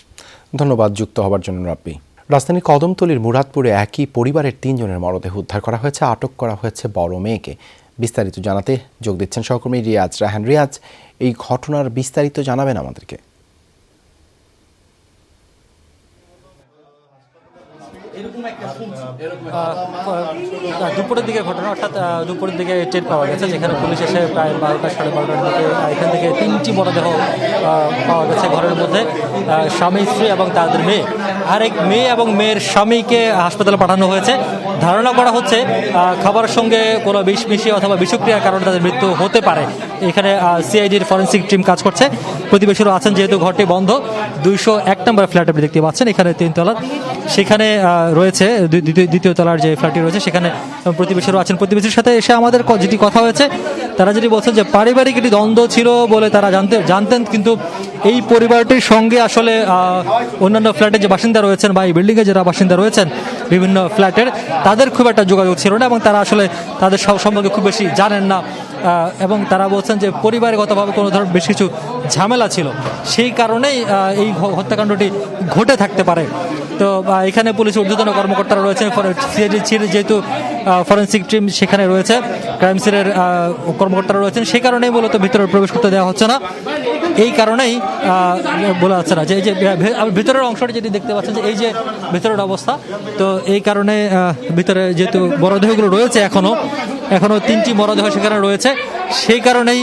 Speaker 1: ধন্যবাদ যুক্ত হবার জন্য রাব্বি। রাজধানীর কদমতলীর মুরাদপুরে একই পরিবারের 3 জনের মরদেহ উদ্ধার করা হয়েছে, আটক করা হয়েছে বড় মেয়েকে। বিস্তারিত জানাতে যোগ দিচ্ছেন সহকর্মী রিয়াজ রাহান। রিয়াজ, এই ঘটনার বিস্তারিত জানাবেন আমাদেরকে।
Speaker 2: দুপুরের দিকে ঘটনা, অর্থাৎ দুপুরের দিকে টের পাওয়া গেছে, যেখানে পুলিশ এসে প্রায় 12টা সাড়ে 12টার দিকে এখান থেকে 3টি মরদেহ পাওয়া গেছে ঘরের মধ্যে। স্বামী স্ত্রী এবং তাদের মেয়ে, আরেক মেয়ে এবং মেয়ের স্বামীকে হাসপাতালে পাঠানো হয়েছে। ধারণা করা হচ্ছে খাবারের সঙ্গে কোনো বিষ মিশিয়ে অথবা বিষক্রিয়ার কারণে তাদের মৃত্যু হতে পারে। এখানে সিআইডির ফরেন্সিক টিম কাজ করছে, প্রতিবেশীরা আছেন, যেহেতু ঘরটি বন্ধ। 201 নম্বর ফ্ল্যাট আপনি দেখতে পাচ্ছেন, এখানে 3 তলার, সেখানে রয়েছে দ্বিতীয় তলার যে ফ্ল্যাটটি রয়েছে সেখানে প্রতিবেশীরা আছেন। প্রতিবেশীর সাথে এসে আমাদের যেটি কথা হয়েছে, তারা যেটি বলছেন যে পারিবারিক একটি দ্বন্দ্ব ছিল বলে তারা জানতেন, কিন্তু এই পরিবারটির সঙ্গে আসলে অন্যান্য ফ্ল্যাটের যে বাসিন্দা রয়েছেন বা এই বিল্ডিংয়ে যারা বাসিন্দা রয়েছেন বিভিন্ন ফ্ল্যাটের, তাদের খুব একটা যোগাযোগ ছিল না এবং তারা আসলে তাদের সম্পর্কে খুব বেশি জানেন না। এবং তারা বলছেন যে পরিবারগতভাবে কোনো ধরনের বেশ কিছু ঝামেলা ছিল, সেই কারণেই এই হত্যাকাণ্ডটি ঘটে থাকতে পারে। তো এখানে পুলিশের ঊর্ধ্বতন কর্মকর্তারা রয়েছেন, সিআইডি যেহেতু ফরেন্সিক টিম সেখানে রয়েছে, ক্রাইম সিলের কর্মকর্তারা রয়েছেন, সেই কারণেই মূলত ভিতরে প্রবেশ করতে দেওয়া হচ্ছে না। এই কারণেই বলা যাচ্ছে না যে এই যে ভিতরের অংশটি যেটি দেখতে পাচ্ছেন, যে এই যে ভিতরের অবস্থা, তো এই কারণে ভিতরে যেহেতু মরদেহগুলো রয়েছে এখনো 3টি মরদেহ সেখানে রয়েছে, সেই কারণেই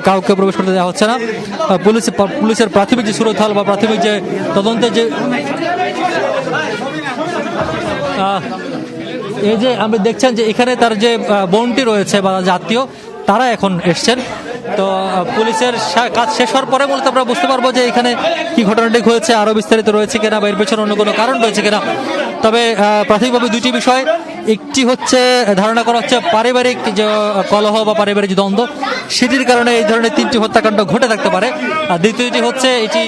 Speaker 2: কাউকে প্রবেশ করতে দেওয়া হচ্ছে না। পুলিশের প্রাথমিক যে সুরতহাল বা প্রাথমিক যে তদন্তের যে এই যে আপনি দেখছেন যে এখানে তার যে বোনটি রয়েছে বা জাতীয়, তারা এখন এসছেন। তো পুলিশের কাজ শেষ হওয়ার পরে মূলত আমরা বুঝতে পারবো যে এখানে কি ঘটনাটি হয়েছে, আরও বিস্তারিত রয়েছে কিনা বা এর পেছনে অন্য কোনো কারণ রয়েছে কিনা। তবে প্রাথমিকভাবে 2টি বিষয়, একটি হচ্ছে ধারণা করা হচ্ছে পারিবারিক যে কলহ বা পারিবারিক যে দ্বন্দ্ব, সেটির কারণে এই ধরনের 3টি হত্যাকাণ্ড ঘটে থাকতে পারে। আর দ্বিতীয়টি হচ্ছে এটি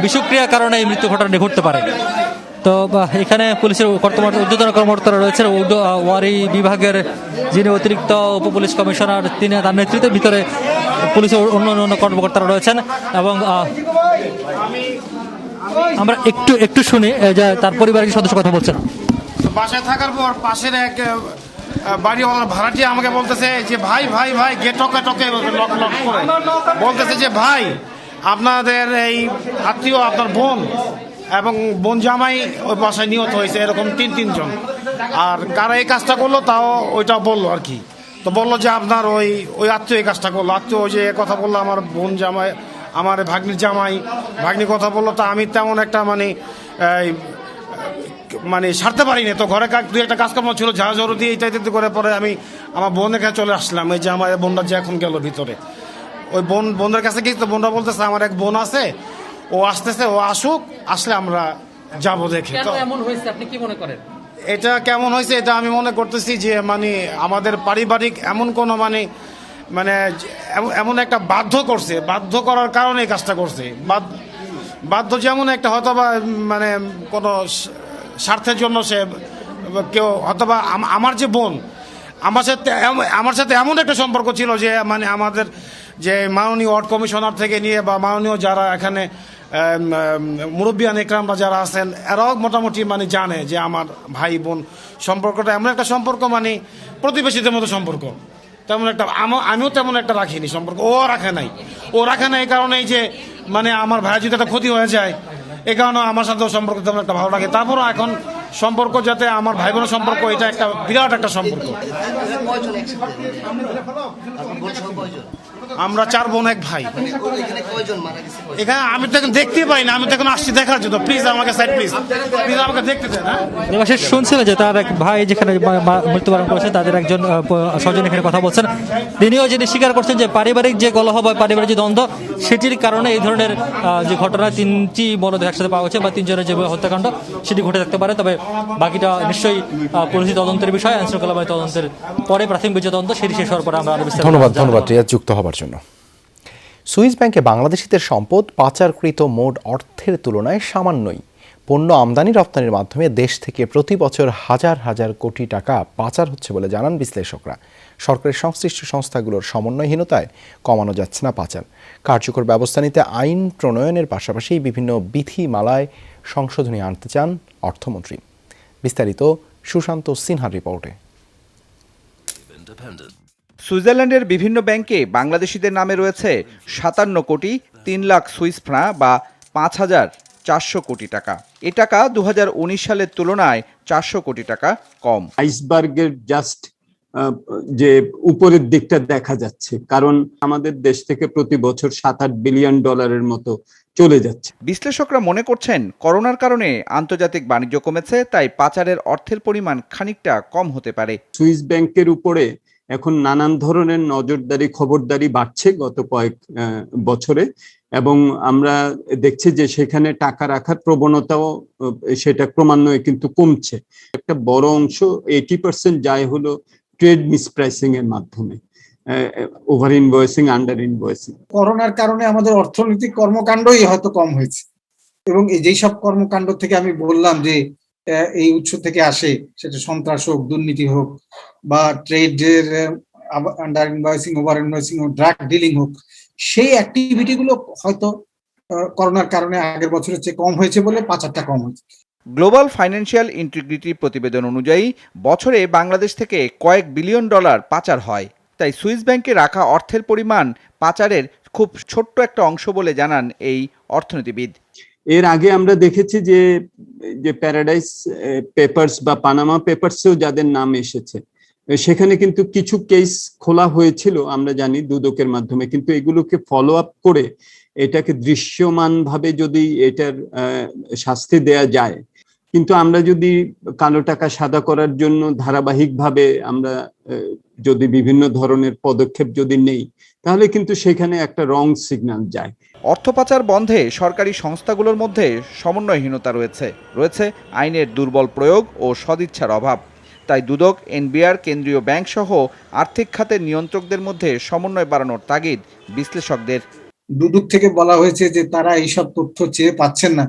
Speaker 2: বিষক্রিয়ার কারণে এই মৃত্যু ঘটনাটি ঘটতে পারে। তো এখানে পুলিশের ঊর্ধ্বতন কর্মকর্তারা রয়েছেন, ওয়ারি বিভাগের যিনি অতিরিক্ত উপপুলিশ কমিশনার, তিনি তার নেতৃত্বের ভিতরে পুলিশের অন্য কর্মকর্তারা রয়েছেন। এবং আমরা একটু শুনি যে তার পরিবারের সদস্য কথা বলছেন।
Speaker 16: বাসায় থাকার পর পাশের এক বাড়িওয়ালা ভাড়াটি আমাকে বলতেছে যে ভাই ভাই ভাই গেট টকে লক করে বলতেছে যে ভাই আপনাদের এই আত্মীয়, আপনার বোন এবং বোন জামাই ওই বাসায় নিহত হয়েছে, এরকম 3জন। আর কারা এই কাজটা করলো তাও ওইটা বললো আর কি। তো বললো যে আপনার ওই আত্মীয় এই কাজটা করলো। আত্মীয় ওই যে কথা বললো, আমার বোন জামাই, আমার ভাগ্নির জামাই, ভাগ্নি কথা বললো। তা আমি তেমন একটা মানে সারতে পারিনি। তো ঘরে 2-1টা কাজকর্ম ছিল, ঝাড়াঝাড়ু দিয়ে ইত্যাদি করে পরে আমি আমার বোনের কাছে চলে আসলাম। এই যে আমার বোনটা যে এখন গেল ভিতরে, ওই বোনের কাছে গিয়ে তো বোনরা বলতেছে আমার এক বোন আছে, ও আসতেছে, ও আসুক, আসলে আমরা যাবো দেখে। তো
Speaker 2: এমন হয়েছে আপনি কি মনে করেন?
Speaker 16: এটা কেমন হয়েছে, এটা আমি মনে করতেছি যে মানে আমাদের পারিবারিক এমন কোনো মানে এমন একটা বাধ্য করার কারণে এই কাজটা করছে। বাধ্য যেমন একটা হয়তো বা মানে কোনো স্বার্থের জন্য সে কেউ, অথবা আমার যে বোন আমার সাথে এমন একটা সম্পর্ক ছিল যে মানে আমাদের যে মাননীয় ওয়ার্ড কমিশনার থেকে নিয়ে বা মাননীয় যারা এখানে মুরব্বিয়ান একরামরা যারা আছেন, এরাও মোটামুটি মানে জানে যে আমার ভাই বোন সম্পর্কটা এমন একটা সম্পর্ক, মানে প্রতিবেশীদের মতো সম্পর্ক। তেমন একটা আমিও তেমন একটা রাখিনি সম্পর্ক, ও রাখে নাই এই কারণেই যে মানে আমার ভাইয়ের যদি একটা ক্ষতি হয়ে যায়, এই কারণে আমার সাথেও সম্পর্ক তেমন একটা ভালো লাগে। তারপরও এখন সম্পর্ক যাতে আমার ভাই বোনের সম্পর্ক, এটা একটা বিরাট একটা সম্পর্ক। আমরা 4 বোন 1 ভাই। এখানে আমি তো এখন দেখতে পাই না, আমি তো এখন আসছি দেখার জন্য। প্লিজ আমাকে সাইড, প্লিজ আমাকে দেখতে দেন।
Speaker 2: দেবাশিস শুনছিলেন যে তার এক ভাই যেখানে মৃত্যুবরণ করেছে, তাদের একজন স্বজন এখানে কথা বলছেন। তিনিও যিনি স্বীকার করছেন যে পারিবারিক যে কলহ বা পারিবারিক যে দ্বন্দ্ব, সেটির কারণে এই ধরনের যে ঘটনা 3টি মরদেহ একসাথে পাওয়া গেছে বা 3 জনের যে হত্যাকাণ্ড সেটি ঘটে থাকতে পারে। তবে বাকিটা নিশ্চয়ই পুলিশি তদন্তের বিষয়, আইনশৃঙ্খলা বাহিনী তদন্তের পরে প্রাথমিক যে তদন্ত সেটি শেষ হওয়ার পরে আমরা আরো বিস্তারিত।
Speaker 1: ধন্যবাদ রিয়াজ যুক্ত হবার জন্য। সুইস ব্যাংকে বাংলাদেশিদের সম্পদ পাচারকৃত মোট অর্থের তুলনায় সামান্যই। পণ্য আমদানি রপ্তানির মাধ্যমে দেশ থেকে প্রতি বছর হাজার হাজার কোটি টাকা পাচার হচ্ছে বলে জানান বিশ্লেষকরা। সরকারের সংশ্লিষ্ট সংস্থাগুলোর সমন্বয়হীনতায় কমানো যাচ্ছে না পাচার। কার্যকর ব্যবস্থা নিতে আইন প্রণয়নের পাশাপাশি বিভিন্ন বিধিমালায় সংশোধনী আনতে চান অর্থমন্ত্রী। বিস্তারিত সুশান্ত সিনহার রিপোর্টে।
Speaker 3: সুইজারল্যান্ডের বিভিন্ন ব্যাংকে বাংলাদেশিদের নামে রয়েছে 57 কোটি 3 লাখ সুইস ফ্রাঁ বা 5,400 কোটি টাকা। এ টাকা 2019 সালের তুলনায় 400 কোটি টাকা কম।
Speaker 4: আইসবার্গের জাস্ট যে উপরের দিকটা দেখা যাচ্ছে, কারণ আমাদের দেশ থেকে প্রতি বছর $7-8 বিলিয়ন মতো চলে যাচ্ছে।
Speaker 3: বিশ্লেষকরা মনে করছেন করোনার কারণে আন্তর্জাতিক বাণিজ্য কমেছে, তাই পাচারের অর্থের পরিমাণ খানিকটা কম হতে পারে।
Speaker 4: সুইস ব্যাংকের উপরে এখন নানান ধরনের নজরদারি খবরদারি বাড়ছে গত কয়েক বছরে, এবং আমরা দেখছি যে সেখানে টাকা রাখার প্রবণতাও সেটা ক্রমান্বয়ে কিন্তু কমছে। একটা বড় অংশ 80% যায় হলো ট্রেড মিসপ্রাইসিং এর মাধ্যমে, ওভার ইনভয়েসিং, আন্ডার ইনভয়েসিং।
Speaker 5: করোনার কারণে আমাদের অর্থনৈতিক কর্মকাণ্ডই হয়তো কম হয়েছে, এবং যেই সব কর্মকাণ্ড থেকে আমি বললাম যে এই উৎস থেকে আসে, সেটা সন্ত্রাস হোক, দুর্নীতি হোক, বা ট্রেডের under invoicing, over invoicing, drug dealing হোক, সেই অ্যাক্টিভিটি গুলো হয়তো করোনার কারণে আগের বছরের চেয়ে কম হয়েছে বলে পাচারটা কম হয়েছে।
Speaker 3: গ্লোবাল ফাইন্যান্সিয়াল ইন্টিগ্রিটি প্রতিবেদন অনুযায়ী বছরে বাংলাদেশ থেকে কয়েক বিলিয়ন ডলার পাচার হয়। তাই সুইস ব্যাংকে রাখা অর্থের পরিমাণ পাচারের খুব ছোট্ট একটা অংশ বলে জানান এই অর্থনীতিবিদ।
Speaker 4: এর আগে আমরা দেখেছি যে প্যারাডাইস পেপারস বা পানামা পেপারসেও যাদের নাম এসেছে, সেখানে কিন্তু কিছু কেস খোলা হয়েছিল আমরা জানি দুদকের মাধ্যমে, কিন্তু এগুলোকে ফলো আপ করে এটাকে দৃশ্যমান ভাবে যদি এটার শাস্তি দেয়া যায়, কিন্তু আমরা যদি কালো টাকা সাদা করার জন্য ধারাবাহিকভাবে আমরা যদি বিভিন্ন ধরনের পদক্ষেপ যদি নেই, তাহলে কিন্তু সেখানে একটা রং সিগন্যাল যায়।
Speaker 3: অর্থ পাচার বন্ধে সরকারি সংস্থাগুলোর মধ্যে সমন্বয়হীনতা রয়েছে আইনের দুর্বল প্রয়োগ ও সদিচ্ছার অভাব। তাই দুদক, এনবিআর, কেন্দ্রীয় ব্যাংক সহ আর্থিক খাতের নিয়ন্ত্রকদের মধ্যে সমন্বয় বাড়ানোর তাগিদ বিশ্লেষকদের।
Speaker 5: দুদক থেকে বলা হয়েছে যে তারা এইসব তথ্য চেয়ে পাচ্ছেন না।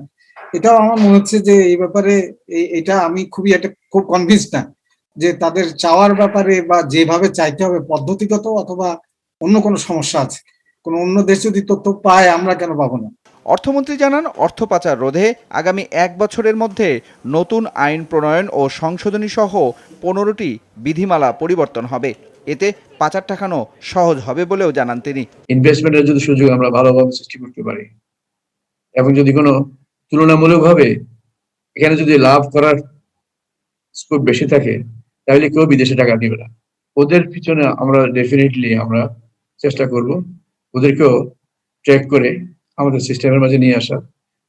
Speaker 5: এটাও আমার মনে হচ্ছে যে এই ব্যাপারে এটা আমি খুব কনভিন্স না যে তাদের চাওয়ার ব্যাপারে বা যেভাবে চাইতে হবে পদ্ধতিগত অথবা অন্য কোনো সমস্যা আছে। কোনো অন্য দেশ যদি তথ্য পায়, আমরা কেন পাবো না?
Speaker 3: অর্থমন্ত্রী জানান, অর্থ পাচার রোধে আগামী 1 বছরের মধ্যে নতুন আইন প্রণয়ন ও সংশোধনী সহ 15টি বিধিমালা পরিবর্তন হবে। এতে পাচার ঠেকানো সহজ হবে বলেও জানান তিনি।
Speaker 8: ইনভেস্টমেন্টের যদি সুযোগ আমরা ভালোভাবে সৃষ্টি করতে পারি, এবং যদি কোনো তুলনামূলকভাবে এখানে যদি লাভ করার স্কোপ বেশি থাকে, তাহলে কেউ বিদেশে টাকা দিবে না। ওদের পিছনে আমরা ডেফিনেটলি আমরা চেষ্টা করব ওদেরকেও ট্র্যাক করে আমাদের সিস্টেমের মাঝে নিয়ে আসা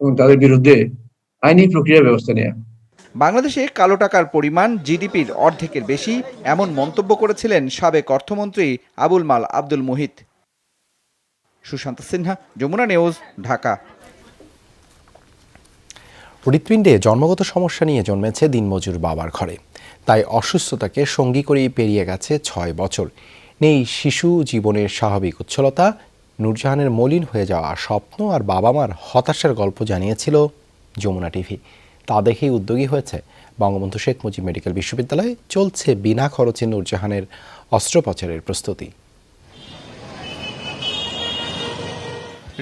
Speaker 8: এবং তাদের বিরুদ্ধে আইনি প্রক্রিয়া ব্যবস্থা নেওয়া।
Speaker 3: বাংলাদেশে কালো টাকার পরিমাণ জিডিপির অর্ধেকের বেশি, এমন মন্তব্য করেছিলেন সাবেক অর্থমন্ত্রী আবুল মাল আব্দুল মুহিত। সুশান্ত সিনহা, যমুনা নিউজ, ঢাকা।
Speaker 1: হৃৎপিণ্ডে জন্মগত সমস্যা নিয়ে জন্মেছে দিনমজুর বাবার ঘরে, তাই অসুস্থতাকে সঙ্গী করেই পেরিয়ে গেছে 6 বছর। নেই শিশু জীবনের স্বাভাবিক উচ্ছলতা। নূরজাহানের মলিন হয়ে যাওয়া স্বপ্ন আর বাবা মার হতাশার গল্প জানিয়েছিল যমুনা টিভি। তা দেখেই উদ্যোগী হয়েছে বঙ্গবন্ধু শেখ মুজিব মেডিকেল বিশ্ববিদ্যালয়ে। চলছে বিনা খরচে নূরজাহানের অস্ত্রোপচারের প্রস্তুতি।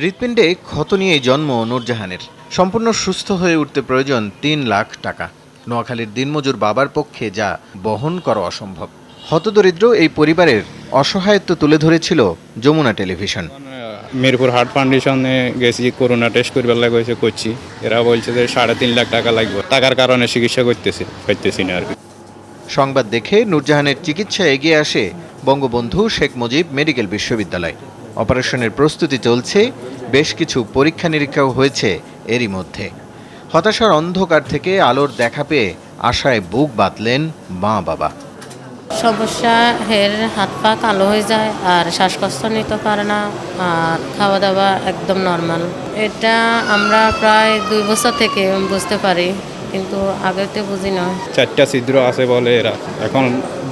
Speaker 9: হৃৎপিণ্ডে ক্ষত নিয়ে জন্ম নূরজাহানের। সম্পূর্ণ সুস্থ হয়ে উঠতে প্রয়োজন 3 লাখ টাকা। নোয়াখালীর দিনমজুর বাবার পক্ষে যা বহন করা অসম্ভব। হতদরিদ্র এই পরিবারের অসহায়ত্ব তুলে ধরেছিল যমুনা টেলিভিশন।
Speaker 10: মিরপুর হার্ট ফাউন্ডেশনে গেছি, করোনা টেস্ট করছি। এরা বলছে যে 3.5 লাখ টাকা লাগবে। টাকার কারণে চিকিৎসা করতেছি না আর কি।
Speaker 9: সংবাদ দেখে নূরজাহানের চিকিৎসা এগিয়ে আসে বঙ্গবন্ধু শেখ মুজিব মেডিকেল বিশ্ববিদ্যালয়। অপারেশনের প্রস্তুতি চলছে, বেশ কিছু পরীক্ষা নিরীক্ষাও হয়েছে এরই মধ্যে। হতাশার অন্ধকার থেকে আলোর দেখা পেয়ে আশায় বুক বাঁধলেন মা বাবা।
Speaker 11: সমস্যা, হাত পা কালো হয়ে যায় আর শ্বাসকষ্ট নিতে পারে না, আর খাওয়া দাওয়া একদম নর্মাল। এটা আমরা প্রায় 2 বছর থেকে বুঝতে পারি, কিন্তু আগে তো বুঝি না।
Speaker 10: 4টা ছিদ্র আছে বলে এরা, এখন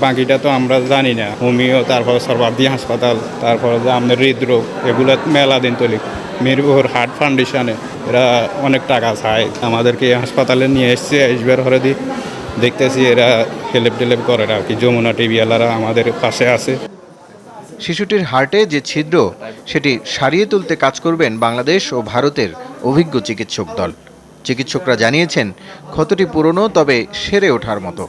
Speaker 10: বাকিটা তো আমরা জানি না। হোমিও, তারপর সর্বার্দি হাসপাতাল, তারপর যে আমাদের হৃদরোগ, এগুলো মেলা দিন তৈরি। মিরপুর হার্ট ফাউন্ডেশনে এরা অনেক টাকা চায়, আমাদেরকে হাসপাতালে নিয়ে এসছে। এসবার হরে দেখতেছি এরা হেলেপ টেলেপ করে আর কি। যমুনা টিভিওয়ালারা আমাদের পাশে আছে।
Speaker 9: শিশুটির হার্টে যে ছিদ্র, সেটি সারিয়ে তুলতে কাজ করবেন বাংলাদেশ ও ভারতের অভিজ্ঞ চিকিৎসক দল। চিকিৎসকরা জানিয়েছেন ক্ষতটি পুরনো, তবে সেরে ওঠার মতো।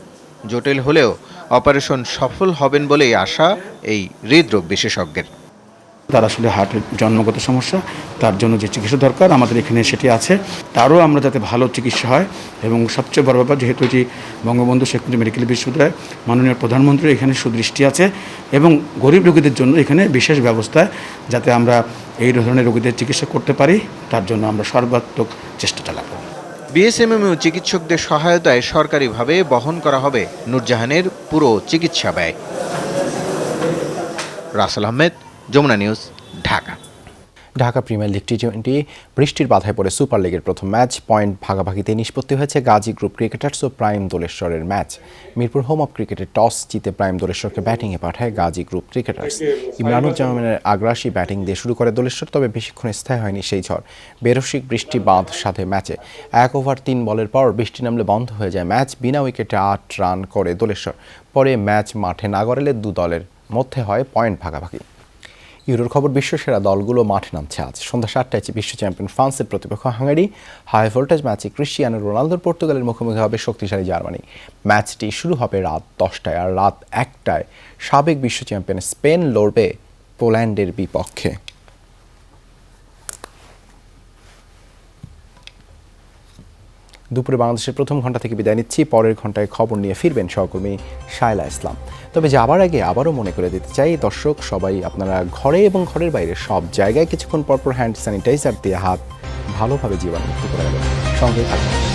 Speaker 9: জটিল হলেও অপারেশন সফল হবেন বলেই আশা এই হৃদরোগ বিশেষজ্ঞের।
Speaker 13: তার আসলে হার্টের জন্মগত সমস্যা, তার জন্য যে চিকিৎসা দরকার আমাদের এখানে সেটি আছে। তারও আমরা যাতে ভালো চিকিৎসা হয়, এবং সবচেয়ে বড় ব্যাপার যেহেতু এটি বঙ্গবন্ধু শেখ মুজিব মেডিকেল বিশ্ববিদ্যালয়, মাননীয় প্রধানমন্ত্রী এখানে সুদৃষ্টি আছে, এবং গরিব রোগীদের জন্য এখানে বিশেষ ব্যবস্থা, যাতে আমরা এই ধরনের রোগীদের চিকিৎসা করতে পারি, তার জন্য আমরা সর্বাত্মক চেষ্টা চালাবো।
Speaker 9: বিএসএমএমইউ চিকিৎসকদের সহায়তায় সরকারিভাবে বহন করা হবে নূরজাহানের পুরো চিকিৎসা ব্যয়। Rasel Ahmed, Jamuna news, Dhaka.
Speaker 1: Dhaka premier league টি20 বৃষ্টির বাধায় পড়ে সুপার লিগের প্রথম ম্যাচ পয়েন্ট ভাগাভাগিতে নিষ্পত্তি হয়েছে গাজী গ্রুপ ক্রিকেটার্স ও প্রাইম দোলেশ্বরের ম্যাচ। মিরপুর হোম অফ ক্রিকেটের টস জিতে প্রাইম দোলেশ্বরকে ব্যাটিংয়ে পাঠায় গাজী গ্রুপ ক্রিকেটার্স। ইমরানুজ্জামানের আগ্রাসী ব্যাটিং দিয়ে শুরু করে দোলেশ্বর, তবে বেশিক্ষণ স্থায়ী হয়নি সেই ঝড়। বেরসিক বৃষ্টি বাঁধ সাধে ম্যাচে 1 ওভার 3 বলের পর বৃষ্টি নামলে বন্ধ হয়ে যায় ম্যাচ। বিনা উইকেটে 8 রান করে দোলেশ্বর। পরে ম্যাচ মাঠে না গড়ালে দু দলের মধ্যে হয় পয়েন্ট ভাগাভাগি। ইউরোর খবর, বিশ্বসেরা দলগুলো মাঠে নামছে আজ সন্ধ্যা 7টায়। বিশ্ব চ্যাম্পিয়ন ফ্রান্সের প্রতিপক্ষ হাঙ্গেরি। হাই ভোল্টেজ ম্যাচে ক্রিশ্চিয়ানো রোনালদোর পর্তুগালের মুখোমুখি হবে শক্তিশালী জার্মানি। ম্যাচটি শুরু হবে রাত 10টায়, আর রাত 1টায় সাবেক বিশ্ব চ্যাম্পিয়ন স্পেন লড়বে পোল্যান্ডের বিপক্ষে। দুপুরে বাংলাদেশের প্রথম ঘন্টা থেকে বিদায় নিচ্ছি। পরের ঘন্টায় খবর নিয়ে ফিরবেন সহকর্মী শায়লা ইসলাম। তবে যাবার আগে আবারও মনে করে দিতে চাই, দর্শক সবাই আপনারা ঘরে এবং ঘরের বাইরে সব জায়গায় কিছুক্ষণ পরপর হ্যান্ড স্যানিটাইজার দিয়ে হাত ভালোভাবে জীবাণুমুক্ত করে নেবেন। সঙ্গে থাকুন।